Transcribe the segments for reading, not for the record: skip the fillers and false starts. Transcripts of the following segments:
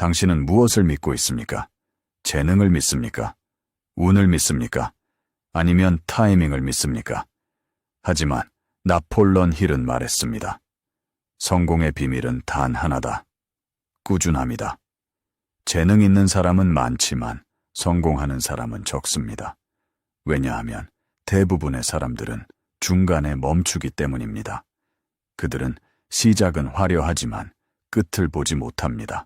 당신은 무엇을 믿고 있습니까? 재능을 믿습니까? 운을 믿습니까? 아니면 타이밍을 믿습니까? 하지만 나폴론 힐은 말했습니다. 성공의 비밀은 단 하나다. 꾸준함이다. 재능 있는 사람은 많지만 성공하는 사람은 적습니다. 왜냐하면 대부분의 사람들은 중간에 멈추기 때문입니다. 그들은 시작은 화려하지만 끝을 보지 못합니다.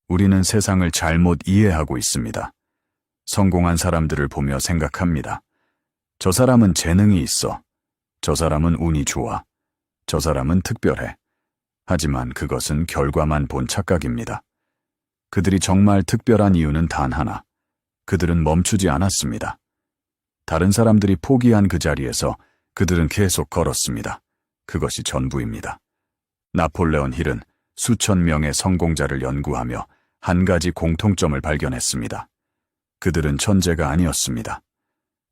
우리는 세상을 잘못 이해하고 있습니다. 성공한 사람들을 보며 생각합니다. 저 사람은 재능이 있어. 저 사람은 운이 좋아. 저 사람은 특별해. 하지만 그것은 결과만 본 착각입니다. 그들이 정말 특별한 이유는 단 하나. 그들은 멈추지 않았습니다. 다른 사람들이 포기한 그 자리에서 그들은 계속 걸었습니다. 그것이 전부입니다. 나폴레온 힐은 수천 명의 성공자를 연구하며 한 가지 공통점을 발견했습니다. 그들은 천재가 아니었습니다.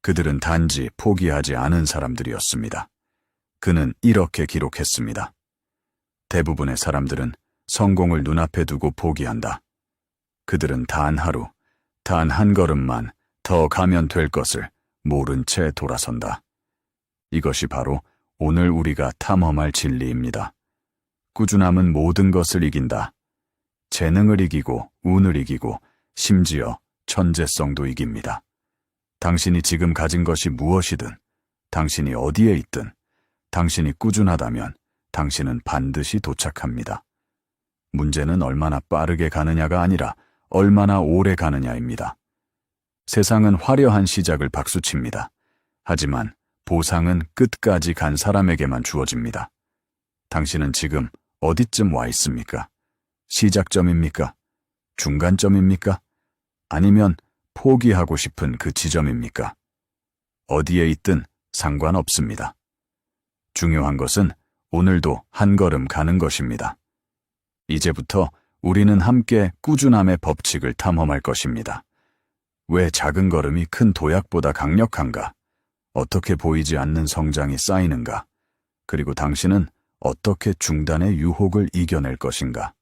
그들은 단지 포기하지 않은 사람들이었습니다. 그는 이렇게 기록했습니다. 대부분의 사람들은 성공을 눈앞에 두고 포기한다. 그들은 단 하루, 단 한 걸음만 더 가면 될 것을 모른 채 돌아선다. 이것이 바로 오늘 우리가 탐험할 진리입니다. 꾸준함은 모든 것을 이긴다. 재능을 이기고 운을 이기고 심지어 천재성도 이깁니다. 당신이 지금 가진 것이 무엇이든, 당신이 어디에 있든, 당신이 꾸준하다면 당신은 반드시 도착합니다. 문제는 얼마나 빠르게 가느냐가 아니라 얼마나 오래 가느냐입니다. 세상은 화려한 시작을 박수칩니다. 하지만 보상은 끝까지 간 사람에게만 주어집니다. 당신은 지금 어디쯤 와 있습니까? 시작점입니까? 중간점입니까? 아니면 포기하고 싶은 그 지점입니까? 어디에 있든 상관없습니다. 중요한 것은 오늘도 한 걸음 가는 것입니다. 이제부터 우리는 함께 꾸준함의 법칙을 탐험할 것입니다. 왜 작은 걸음이 큰 도약보다 강력한가? 어떻게 보이지 않는 성장이 쌓이는가? 그리고 당신은 어떻게 중단의 유혹을 이겨낼 것인가?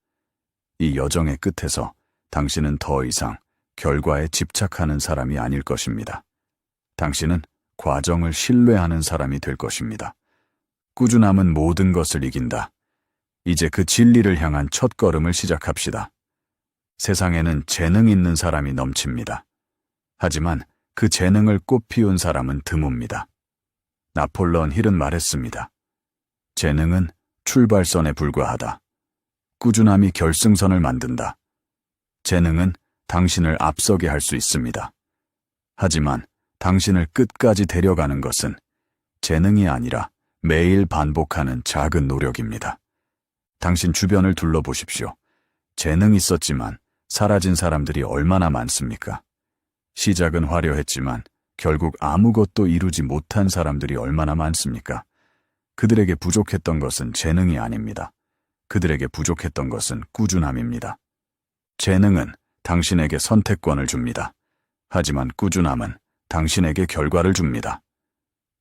이 여정의 끝에서 당신은 더 이상 결과에 집착하는 사람이 아닐 것입니다. 당신은 과정을 신뢰하는 사람이 될 것입니다. 꾸준함은 모든 것을 이긴다. 이제 그 진리를 향한 첫걸음을 시작합시다. 세상에는 재능 있는 사람이 넘칩니다. 하지만 그 재능을 꽃피운 사람은 드뭅니다. 나폴레온 힐은 말했습니다. 재능은 출발선에 불과하다. 꾸준함이 결승선을 만든다. 재능은 당신을 앞서게 할 수 있습니다. 하지만 당신을 끝까지 데려가는 것은 재능이 아니라 매일 반복하는 작은 노력입니다. 당신 주변을 둘러보십시오. 재능 있었지만 사라진 사람들이 얼마나 많습니까? 시작은 화려했지만 결국 아무것도 이루지 못한 사람들이 얼마나 많습니까? 그들에게 부족했던 것은 재능이 아닙니다. 그들에게 부족했던 것은 꾸준함입니다. 재능은 당신에게 선택권을 줍니다. 하지만 꾸준함은 당신에게 결과를 줍니다.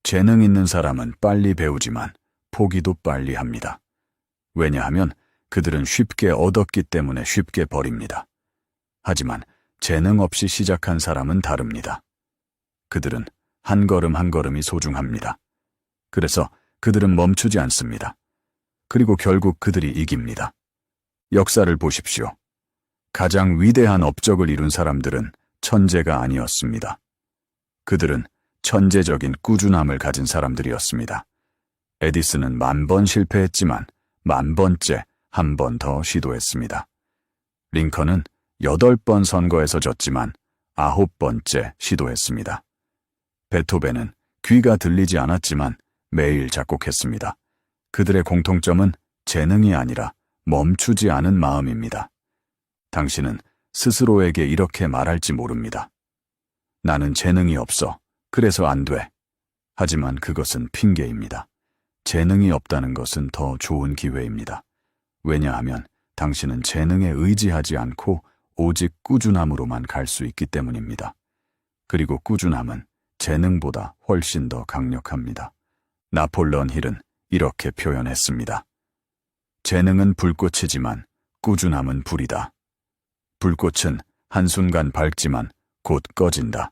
재능 있는 사람은 빨리 배우지만 포기도 빨리 합니다. 왜냐하면 그들은 쉽게 얻었기 때문에 쉽게 버립니다. 하지만 재능 없이 시작한 사람은 다릅니다. 그들은 한 걸음 한 걸음이 소중합니다. 그래서 그들은 멈추지 않습니다. 그리고 결국 그들이 이깁니다. 역사를 보십시오. 가장 위대한 업적을 이룬 사람들은 천재가 아니었습니다. 그들은 천재적인 꾸준함을 가진 사람들이었습니다. 에디슨은 10,000번 실패했지만 10,000번째 한 번 더 시도했습니다. 링컨은 8번 선거에서 졌지만 9번째 시도했습니다. 베토벤은 귀가 들리지 않았지만 매일 작곡했습니다. 그들의 공통점은 재능이 아니라 멈추지 않은 마음입니다. 당신은 스스로에게 이렇게 말할지 모릅니다. 나는 재능이 없어. 그래서 안 돼. 하지만 그것은 핑계입니다. 재능이 없다는 것은 더 좋은 기회입니다. 왜냐하면 당신은 재능에 의지하지 않고 오직 꾸준함으로만 갈 수 있기 때문입니다. 그리고 꾸준함은 재능보다 훨씬 더 강력합니다. 나폴레온 힐은 이렇게 표현했습니다. 재능은 불꽃이지만 꾸준함은 불이다. 불꽃은 한순간 밝지만 곧 꺼진다.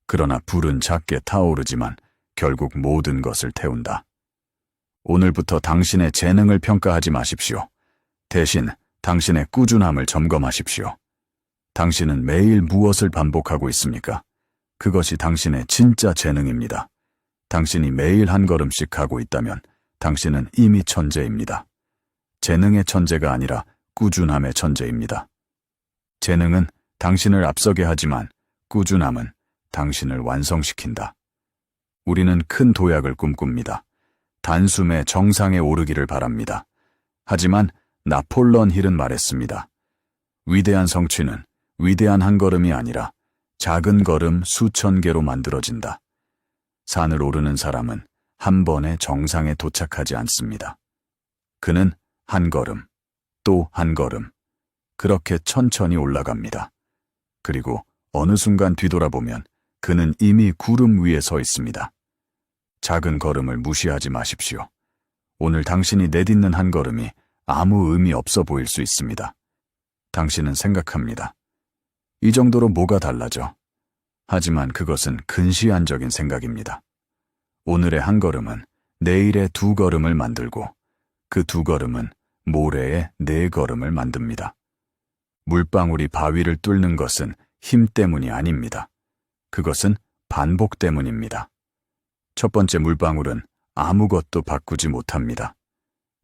그러나 불은 작게 타오르지만 결국 모든 것을 태운다. 오늘부터 당신의 재능을 평가하지 마십시오. 대신 당신의 꾸준함을 점검하십시오. 당신은 매일 무엇을 반복하고 있습니까? 그것이 당신의 진짜 재능입니다. 당신이 매일 한 걸음씩 가고 있다면 당신은 이미 천재입니다. 재능의 천재가 아니라 꾸준함의 천재입니다. 재능은 당신을 앞서게 하지만 꾸준함은 당신을 완성시킨다. 우리는 큰 도약을 꿈꿉니다. 단숨에 정상에 오르기를 바랍니다. 하지만 나폴레옹 힐은 말했습니다. 위대한 성취는 위대한 한 걸음이 아니라 작은 걸음 수천 개로 만들어진다. 산을 오르는 사람은 한 번에 정상에 도착하지 않습니다. 그는 한 걸음, 또 한 걸음, 그렇게 천천히 올라갑니다. 그리고 어느 순간 뒤돌아보면 그는 이미 구름 위에 서 있습니다. 작은 걸음을 무시하지 마십시오. 오늘 당신이 내딛는 한 걸음이 아무 의미 없어 보일 수 있습니다. 당신은 생각합니다. 이 정도로 뭐가 달라져? 하지만 그것은 근시안적인 생각입니다. 오늘의 한 걸음은 내일의 두 걸음을 만들고 그 두 걸음은 모레의 네 걸음을 만듭니다. 물방울이 바위를 뚫는 것은 힘 때문이 아닙니다. 그것은 반복 때문입니다. 첫 번째 물방울은 아무것도 바꾸지 못합니다.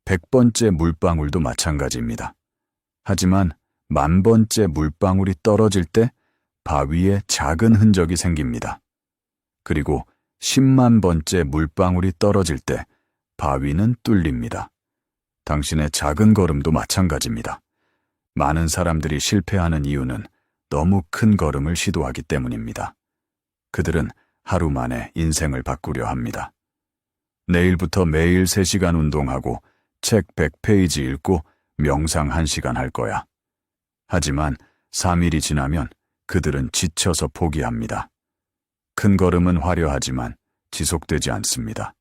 100번째 물방울도 마찬가지입니다. 하지만 10,000번째 물방울이 떨어질 때 바위에 작은 흔적이 생깁니다. 그리고 10만 번째 물방울이 떨어질 때 바위는 뚫립니다. 당신의 작은 걸음도 마찬가지입니다. 많은 사람들이 실패하는 이유는 너무 큰 걸음을 시도하기 때문입니다. 그들은 하루 만에 인생을 바꾸려 합니다. 내일부터 매일 3시간 운동하고 책 100페이지 읽고 명상 1시간 할 거야. 하지만 3일이 지나면 그들은 지쳐서 포기합니다. 큰 걸음은 화려하지만 지속되지 않습니다.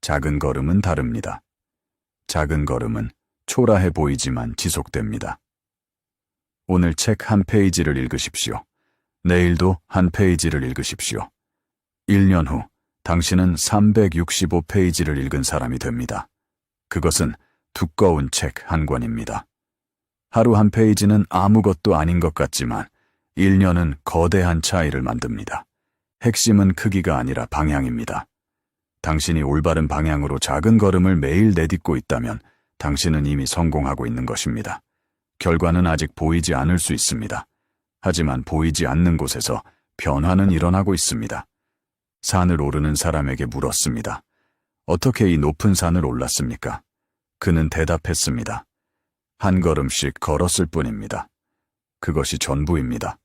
작은 걸음은 다릅니다. 작은 걸음은 초라해 보이지만 지속됩니다. 오늘 책 한 페이지를 읽으십시오. 내일도 한 페이지를 읽으십시오. 1년 후 당신은 365페이지를 읽은 사람이 됩니다. 그것은 두꺼운 책 한 권입니다. 하루 한 페이지는 아무것도 아닌 것 같지만 1년은 거대한 차이를 만듭니다. 핵심은 크기가 아니라 방향입니다. 당신이 올바른 방향으로 작은 걸음을 매일 내딛고 있다면 당신은 이미 성공하고 있는 것입니다. 결과는 아직 보이지 않을 수 있습니다. 하지만 보이지 않는 곳에서 변화는 일어나고 있습니다. 산을 오르는 사람에게 물었습니다. 어떻게 이 높은 산을 올랐습니까? 그는 대답했습니다. 한 걸음씩 걸었을 뿐입니다. 그것이 전부입니다.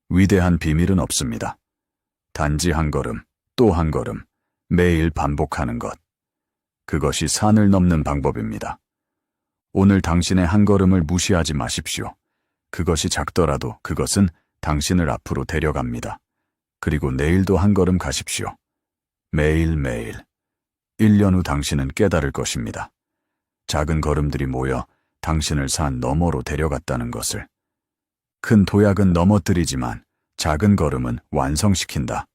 위대한 비밀은 없습니다. 단지 한 걸음, 또 한 걸음, 매일 반복하는 것. 그것이 산을 넘는 방법입니다. 오늘 당신의 한 걸음을 무시하지 마십시오. 그것이 작더라도 그것은 당신을 앞으로 데려갑니다. 그리고 내일도 한 걸음 가십시오. 매일매일. 1년 후 당신은 깨달을 것입니다. 작은 걸음들이 모여 당신을 산 너머로 데려갔다는 것을. 큰 도약은 넘어뜨리지만 작은 걸음은 완성시킨다.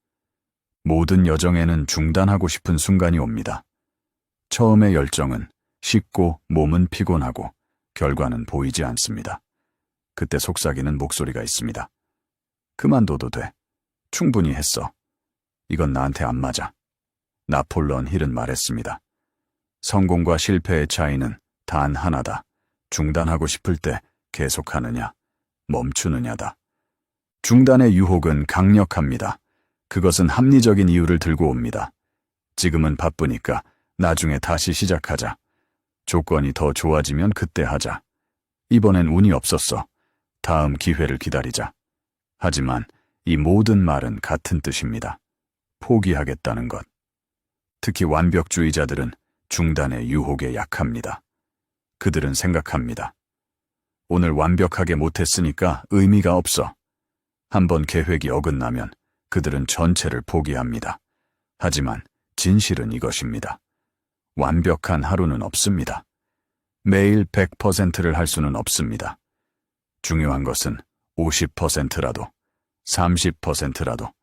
모든 여정에는 중단하고 싶은 순간이 옵니다. 처음의 열정은 식고 몸은 피곤하고 결과는 보이지 않습니다. 그때 속삭이는 목소리가 있습니다. 그만둬도 돼. 충분히 했어. 이건 나한테 안 맞아. 나폴레옹 힐은 말했습니다. 성공과 실패의 차이는 단 하나다. 중단하고 싶을 때 계속하느냐, 멈추느냐다. 중단의 유혹은 강력합니다. 그것은 합리적인 이유를 들고 옵니다. 지금은 바쁘니까 나중에 다시 시작하자. 조건이 더 좋아지면 그때 하자. 이번엔 운이 없었어. 다음 기회를 기다리자. 하지만 이 모든 말은 같은 뜻입니다. 포기하겠다는 것. 특히 완벽주의자들은 중단의 유혹에 약합니다. 그들은 생각합니다. 오늘 완벽하게 못했으니까 의미가 없어. 한번 계획이 어긋나면 그들은 전체를 포기합니다. 하지만 진실은 이것입니다. 완벽한 하루는 없습니다. 매일 100%를 할 수는 없습니다. 중요한 것은 50%라도, 30%라도,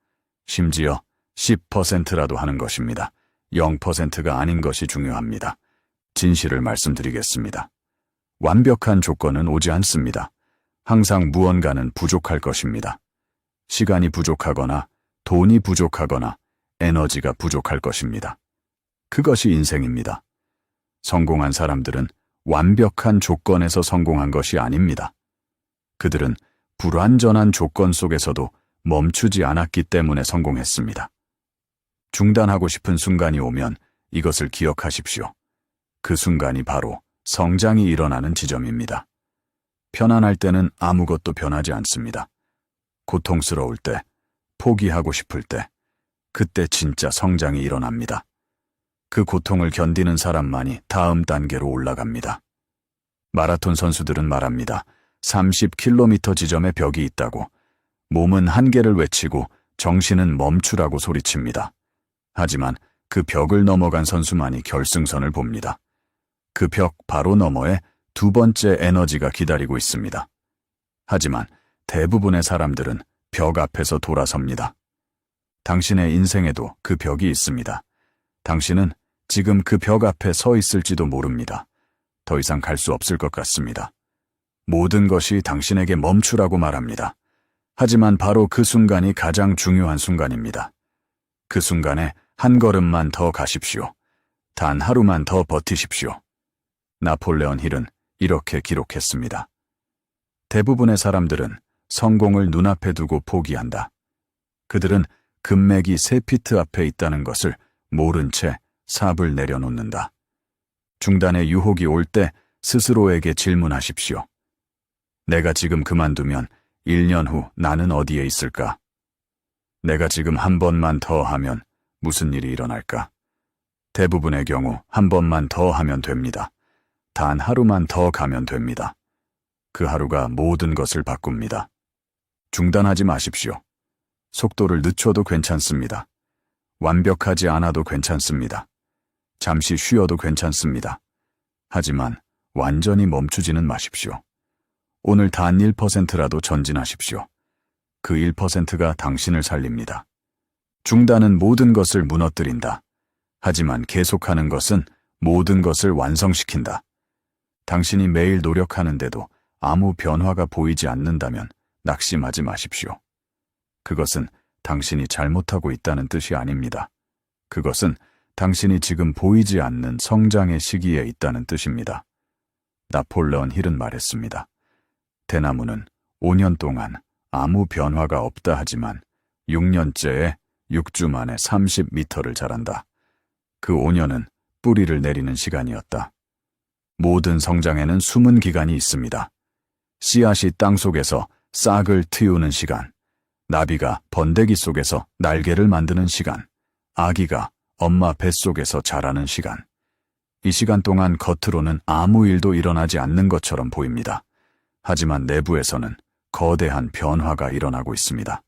심지어 10%라도 하는 것입니다. 0%가 아닌 것이 중요합니다. 진실을 말씀드리겠습니다. 완벽한 조건은 오지 않습니다. 항상 무언가는 부족할 것입니다. 시간이 부족하거나 돈이 부족하거나 에너지가 부족할 것입니다. 그것이 인생입니다. 성공한 사람들은 완벽한 조건에서 성공한 것이 아닙니다. 그들은 불완전한 조건 속에서도 멈추지 않았기 때문에 성공했습니다. 중단하고 싶은 순간이 오면 이것을 기억하십시오. 그 순간이 바로 성장이 일어나는 지점입니다. 편안할 때는 아무것도 변하지 않습니다. 고통스러울 때, 포기하고 싶을 때, 그때 진짜 성장이 일어납니다. 그 고통을 견디는 사람만이 다음 단계로 올라갑니다. 마라톤 선수들은 말합니다. 30km 지점에 벽이 있다고. 몸은 한계를 외치고 정신은 멈추라고 소리칩니다. 하지만 그 벽을 넘어간 선수만이 결승선을 봅니다. 그 벽 바로 너머에 두 번째 에너지가 기다리고 있습니다. 하지만 대부분의 사람들은 벽 앞에서 돌아섭니다. 당신의 인생에도 그 벽이 있습니다. 당신은 지금 그 벽 앞에 서 있을지도 모릅니다. 더 이상 갈 수 없을 것 같습니다. 모든 것이 당신에게 멈추라고 말합니다. 하지만 바로 그 순간이 가장 중요한 순간입니다. 그 순간에 한 걸음만 더 가십시오. 단 하루만 더 버티십시오. 나폴레온 힐은 이렇게 기록했습니다. 대부분의 사람들은 성공을 눈앞에 두고 포기한다. 그들은 금맥이 3피트 앞에 있다는 것을 모른 채 삽을 내려놓는다. 중단의 유혹이 올 때 스스로에게 질문하십시오. 내가 지금 그만두면 1년 후 나는 어디에 있을까? 내가 지금 한 번만 더 하면 무슨 일이 일어날까? 대부분의 경우 한 번만 더 하면 됩니다. 단 하루만 더 가면 됩니다. 그 하루가 모든 것을 바꿉니다. 중단하지 마십시오. 속도를 늦춰도 괜찮습니다. 완벽하지 않아도 괜찮습니다. 잠시 쉬어도 괜찮습니다. 하지만 완전히 멈추지는 마십시오. 오늘 단 1%라도 전진하십시오. 그 1%가 당신을 살립니다. 중단은 모든 것을 무너뜨린다. 하지만 계속하는 것은 모든 것을 완성시킨다. 당신이 매일 노력하는데도 아무 변화가 보이지 않는다면 낙심하지 마십시오. 그것은 당신이 잘못하고 있다는 뜻이 아닙니다. 그것은 당신이 지금 보이지 않는 성장의 시기에 있다는 뜻입니다. 나폴레온 힐은 말했습니다. 대나무는 5년 동안 아무 변화가 없다 하지만 6년째에 6주 만에 30m를 자란다. 그 5년은 뿌리를 내리는 시간이었다. 모든 성장에는 숨은 기간이 있습니다. 씨앗이 땅속에서 싹을 틔우는 시간, 나비가 번데기 속에서 날개를 만드는 시간, 아기가 엄마 뱃속에서 자라는 시간. 이 시간 동안 겉으로는 아무 일도 일어나지 않는 것처럼 보입니다. 하지만 내부에서는 거대한 변화가 일어나고 있습니다.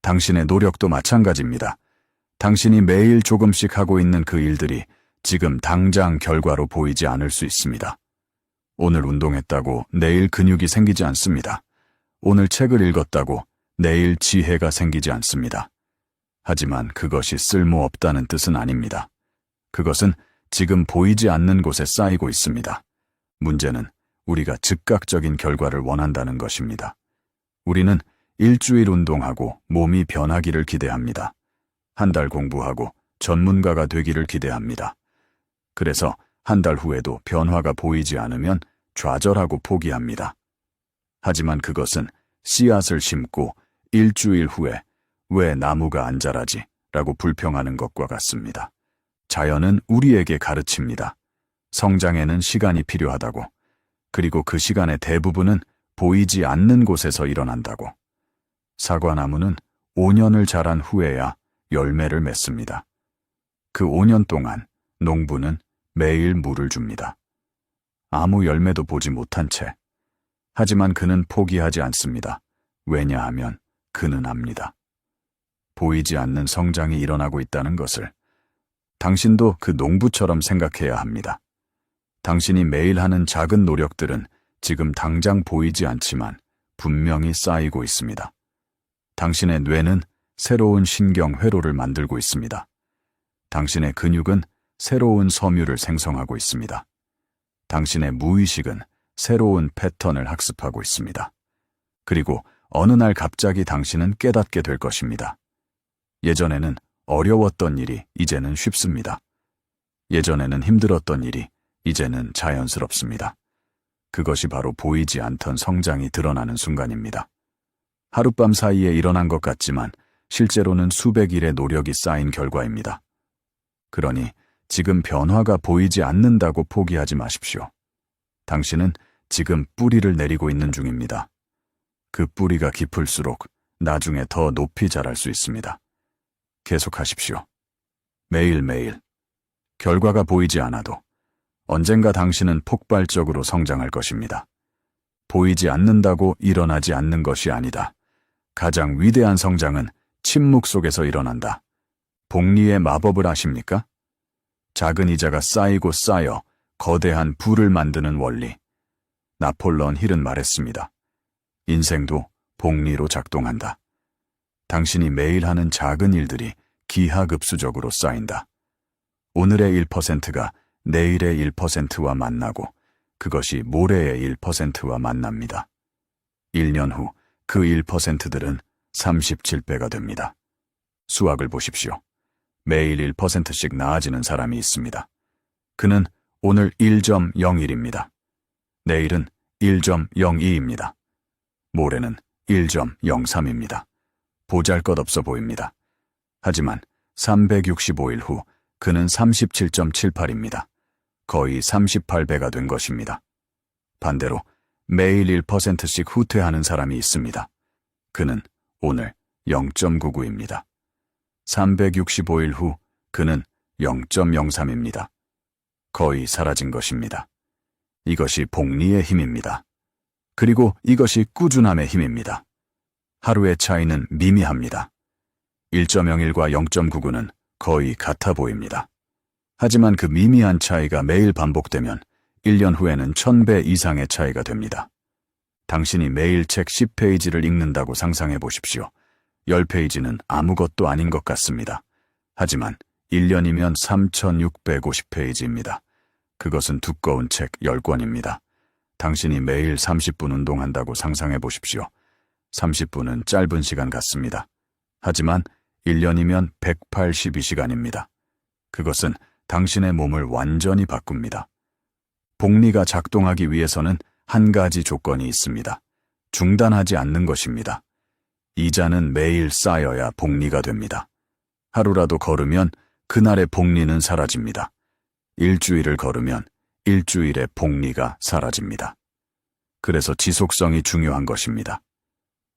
당신의 노력도 마찬가지입니다. 당신이 매일 조금씩 하고 있는 그 일들이 지금 당장 결과로 보이지 않을 수 있습니다. 오늘 운동했다고 내일 근육이 생기지 않습니다. 오늘 책을 읽었다고 내일 지혜가 생기지 않습니다. 하지만 그것이 쓸모없다는 뜻은 아닙니다. 그것은 지금 보이지 않는 곳에 쌓이고 있습니다. 문제는 우리가 즉각적인 결과를 원한다는 것입니다. 우리는 일주일 운동하고 몸이 변하기를 기대합니다. 한 달 공부하고 전문가가 되기를 기대합니다. 그래서 한 달 후에도 변화가 보이지 않으면 좌절하고 포기합니다. 하지만 그것은 씨앗을 심고 일주일 후에 왜 나무가 안 자라지? 라고 불평하는 것과 같습니다. 자연은 우리에게 가르칩니다. 성장에는 시간이 필요하다고. 그리고 그 시간의 대부분은 보이지 않는 곳에서 일어난다고. 사과나무는 5년을 자란 후에야 열매를 맺습니다. 그 5년 동안 농부는 매일 물을 줍니다. 아무 열매도 보지 못한 채. 하지만 그는 포기하지 않습니다. 왜냐하면 그는 압니다. 보이지 않는 성장이 일어나고 있다는 것을. 당신도 그 농부처럼 생각해야 합니다. 당신이 매일 하는 작은 노력들은 지금 당장 보이지 않지만 분명히 쌓이고 있습니다. 당신의 뇌는 새로운 신경 회로를 만들고 있습니다. 당신의 근육은 새로운 섬유를 생성하고 있습니다. 당신의 무의식은 새로운 패턴을 학습하고 있습니다. 그리고 어느 날 갑자기 당신은 깨닫게 될 것입니다. 예전에는 어려웠던 일이 이제는 쉽습니다. 예전에는 힘들었던 일이 이제는 자연스럽습니다. 그것이 바로 보이지 않던 성장이 드러나는 순간입니다. 하룻밤 사이에 일어난 것 같지만 실제로는 수백 일의 노력이 쌓인 결과입니다. 그러니 지금 변화가 보이지 않는다고 포기하지 마십시오. 당신은 지금 뿌리를 내리고 있는 중입니다. 그 뿌리가 깊을수록 나중에 더 높이 자랄 수 있습니다. 계속하십시오. 매일매일. 결과가 보이지 않아도 언젠가 당신은 폭발적으로 성장할 것입니다. 보이지 않는다고 일어나지 않는 것이 아니다. 가장 위대한 성장은 침묵 속에서 일어난다. 복리의 마법을 아십니까? 작은 이자가 쌓이고 쌓여 거대한 부를 만드는 원리. 나폴레온 힐은 말했습니다. 인생도 복리로 작동한다. 당신이 매일 하는 작은 일들이 기하급수적으로 쌓인다. 오늘의 1%가 내일의 1%와 만나고 그것이 모레의 1%와 만납니다. 1년 후 그 1%들은 37배가 됩니다. 수학을 보십시오. 매일 1%씩 나아지는 사람이 있습니다. 그는 오늘 1.01입니다. 내일은 1.02입니다. 모레는 1.03입니다. 보잘것없어 보입니다. 하지만 365일 후 그는 37.78입니다. 거의 38배가 된 것입니다. 반대로 매일 1%씩 후퇴하는 사람이 있습니다. 그는 오늘 0.99입니다. 365일 후 그는 0.03입니다. 거의 사라진 것입니다. 이것이 복리의 힘입니다. 그리고 이것이 꾸준함의 힘입니다. 하루의 차이는 미미합니다. 1.01과 0.99는 거의 같아 보입니다. 하지만 그 미미한 차이가 매일 반복되면 1년 후에는 1000배 이상의 차이가 됩니다. 당신이 매일 책 10페이지를 읽는다고 상상해 보십시오. 10페이지는 아무것도 아닌 것 같습니다. 하지만 1년이면 3650페이지입니다. 그것은 두꺼운 책 10권입니다. 당신이 매일 30분 운동한다고 상상해 보십시오. 30분은 짧은 시간 같습니다. 하지만 1년이면 182시간입니다. 그것은 당신의 몸을 완전히 바꿉니다. 복리가 작동하기 위해서는 한 가지 조건이 있습니다. 중단하지 않는 것입니다. 이자는 매일 쌓여야 복리가 됩니다. 하루라도 걸으면 그날의 복리는 사라집니다. 일주일을 걸으면 일주일의 복리가 사라집니다. 그래서 지속성이 중요한 것입니다.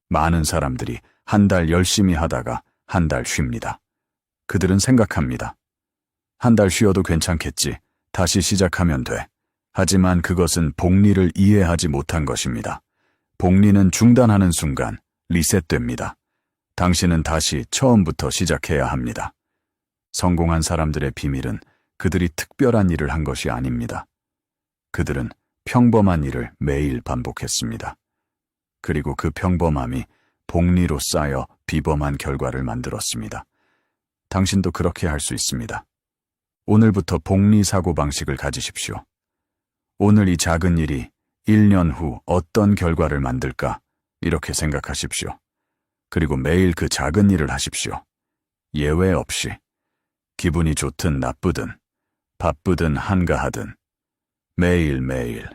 많은 사람들이 한 달 열심히 하다가 한 달 쉽니다. 그들은 생각합니다. 한 달 쉬어도 괜찮겠지. 다시 시작하면 돼. 하지만 그것은 복리를 이해하지 못한 것입니다. 복리는 중단하는 순간 리셋됩니다. 당신은 다시 처음부터 시작해야 합니다. 성공한 사람들의 비밀은 그들이 특별한 일을 한 것이 아닙니다. 그들은 평범한 일을 매일 반복했습니다. 그리고 그 평범함이 복리로 쌓여 비범한 결과를 만들었습니다. 당신도 그렇게 할 수 있습니다. 오늘부터 복리 사고방식을 가지십시오. 오늘 이 작은 일이 1년 후 어떤 결과를 만들까 이렇게 생각하십시오. 그리고 매일 그 작은 일을 하십시오. 예외 없이. 기분이 좋든 나쁘든 바쁘든 한가하든 매일매일.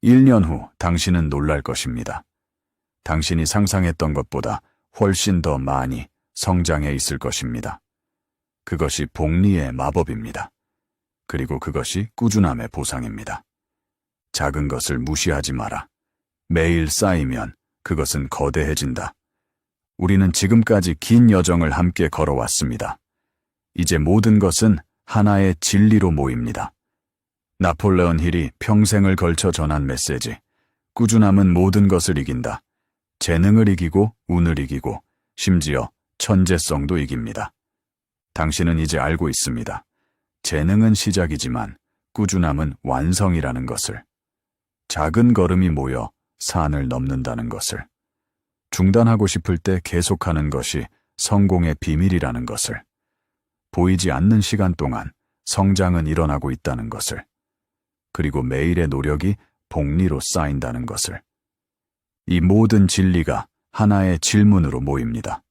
1년 후 당신은 놀랄 것입니다. 당신이 상상했던 것보다 훨씬 더 많이 성장해 있을 것입니다. 그것이 복리의 마법입니다. 그리고 그것이 꾸준함의 보상입니다. 작은 것을 무시하지 마라. 매일 쌓이면 그것은 거대해진다. 우리는 지금까지 긴 여정을 함께 걸어왔습니다. 이제 모든 것은 하나의 진리로 모입니다. 나폴레온 힐이 평생을 걸쳐 전한 메시지. 꾸준함은 모든 것을 이긴다. 재능을 이기고 운을 이기고 심지어 천재성도 이깁니다. 당신은 이제 알고 있습니다. 재능은 시작이지만 꾸준함은 완성이라는 것을. 작은 걸음이 모여 산을 넘는다는 것을. 중단하고 싶을 때 계속하는 것이 성공의 비밀이라는 것을. 보이지 않는 시간 동안 성장은 일어나고 있다는 것을. 그리고 매일의 노력이 복리로 쌓인다는 것을. 이 모든 진리가 하나의 질문으로 모입니다.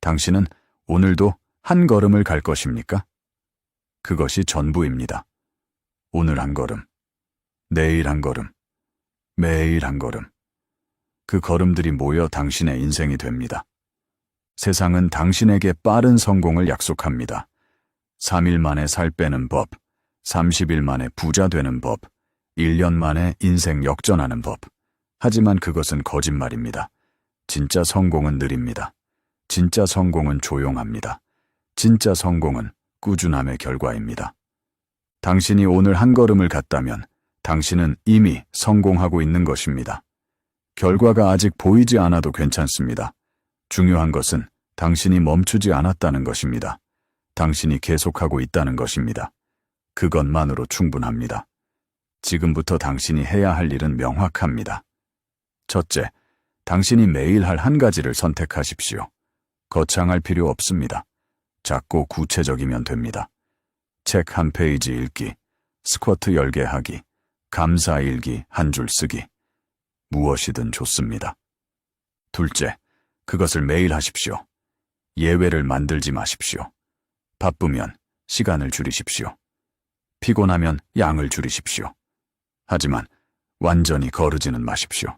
당신은 오늘도 한 걸음을 갈 것입니까? 그것이 전부입니다. 오늘 한 걸음, 내일 한 걸음, 매일 한 걸음. 그 걸음들이 모여 당신의 인생이 됩니다. 세상은 당신에게 빠른 성공을 약속합니다. 3일 만에 살 빼는 법, 30일 만에 부자 되는 법, 1년 만에 인생 역전하는 법. 하지만 그것은 거짓말입니다. 진짜 성공은 느립니다. 진짜 성공은 조용합니다. 진짜 성공은 꾸준함의 결과입니다. 당신이 오늘 한 걸음을 갔다면 당신은 이미 성공하고 있는 것입니다. 결과가 아직 보이지 않아도 괜찮습니다. 중요한 것은 당신이 멈추지 않았다는 것입니다. 당신이 계속하고 있다는 것입니다. 그것만으로 충분합니다. 지금부터 당신이 해야 할 일은 명확합니다. 첫째, 당신이 매일 할 한 가지를 선택하십시오. 거창할 필요 없습니다. 작고 구체적이면 됩니다. 책 한 페이지 읽기, 스쿼트 10개 하기, 감사일기 한 줄 쓰기. 무엇이든 좋습니다. 둘째, 그것을 매일 하십시오. 예외를 만들지 마십시오. 바쁘면 시간을 줄이십시오. 피곤하면 양을 줄이십시오. 하지만 완전히 거르지는 마십시오.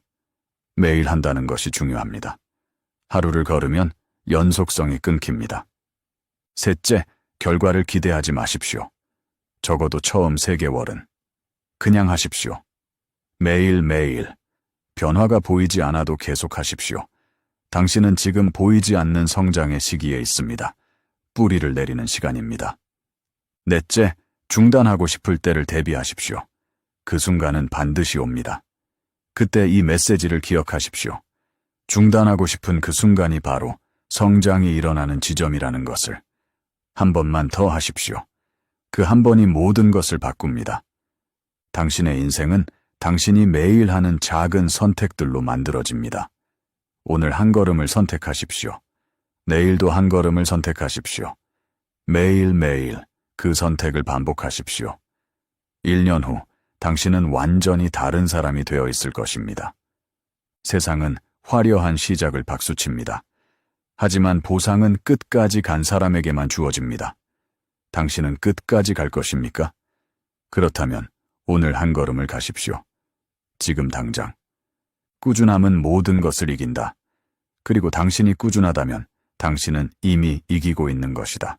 매일 한다는 것이 중요합니다. 하루를 걸으면 연속성이 끊깁니다. 셋째, 결과를 기대하지 마십시오. 적어도 처음 3개월은. 그냥 하십시오. 매일매일. 변화가 보이지 않아도 계속하십시오. 당신은 지금 보이지 않는 성장의 시기에 있습니다. 뿌리를 내리는 시간입니다. 넷째, 중단하고 싶을 때를 대비하십시오. 그 순간은 반드시 옵니다. 그때 이 메시지를 기억하십시오. 중단하고 싶은 그 순간이 바로 성장이 일어나는 지점이라는 것을. 한 번만 더 하십시오. 그 한 번이 모든 것을 바꿉니다. 당신의 인생은 당신이 매일 하는 작은 선택들로 만들어집니다. 오늘 한 걸음을 선택하십시오. 내일도 한 걸음을 선택하십시오. 매일매일 그 선택을 반복하십시오. 1년 후 당신은 완전히 다른 사람이 되어 있을 것입니다. 세상은 화려한 시작을 박수칩니다. 하지만 보상은 끝까지 간 사람에게만 주어집니다. 당신은 끝까지 갈 것입니까? 그렇다면 오늘 한 걸음을 가십시오. 지금 당장. 꾸준함은 모든 것을 이긴다. 그리고 당신이 꾸준하다면 당신은 이미 이기고 있는 것이다.